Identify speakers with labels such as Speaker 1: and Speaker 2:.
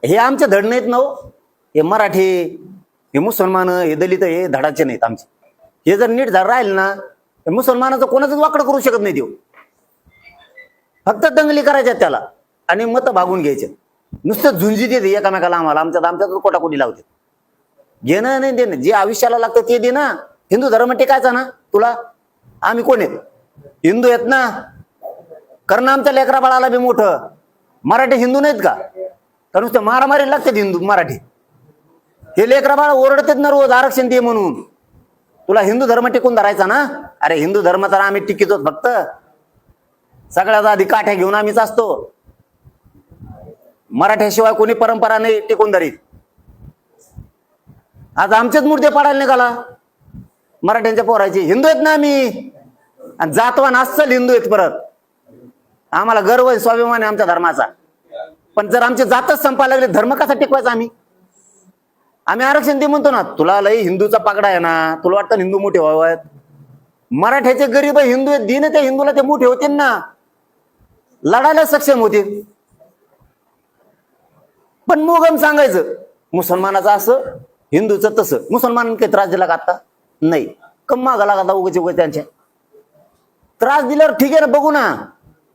Speaker 1: हे आमचे धड नाहीत ना हो. हे मराठी, हे मुसलमान, हे दलित, हे धडाचे नाहीत आमचे. हे जर नीट जर राहील ना, मुसलमानाचं कोणाचंच वाकडं करू शकत नाही देऊ. फक्त दंगली करायच्या त्याला आणि मत भागून घ्यायचे. नुसतं झुंजी देते एकामेकाला. आमच्यात कोटाकोटी लावते. घेणं नाही देणं, जे आयुष्याला लागतं ते दे ना. हिंदू धर्म टिकायचा ना तुला. आम्ही कोण आहेत? हिंदू आहेत ना. कारण आमच्या लेकरा बाळाला बी मोठं. मराठी हिंदू नाहीत का? तर नुसतं मारामारी लागतात हिंदू मराठी. हे लेकरा बाळ ओरडतात ना रोज आरक्षण दे म्हणून. तुला हिंदू धर्म टिकून धरायचा ना. अरे हिंदू धर्म तर आम्ही टिकितो फक्त. सगळ्यात आधी काठ्या घेऊन आम्हीच असतो. मराठ्याशिवाय कोणी परंपरा नाही टिकून धरीत. आज आमचेच मुर्दे पाडायला निघाला मराठ्यांच्या पोरायचे. हिंदू आहेत ना आम्ही. आणि जातवान अस्सल हिंदू आहेत. परत आम्हाला गर्व आहे, स्वाभिमान आहे आमच्या धर्माचा. पण जर आमचे जातच संपायला लागले, धर्म कसा टिकवायचा आम्ही? आम्ही आरक्षण दे म्हणतो ना. तुला लई हिंदूचा पागडा आहे ना. तुला वाटतं हिंदू मोठे व्हावेत. मराठ्याचे गरीब हिंदू आहेत. दिन त्या हिंदूला ते मोठे होतील ना. लढायला सक्षम होतील. पण मोगम सांगायचं मुसलमानाचं असं, हिंदूचं तसं. मुसलमानांनी काही त्रास दिला का आता? नाही. कम मागा लागला उगाच त्यांच्या. त्रास दिल्यावर ठीक आहे ना, बघू ना.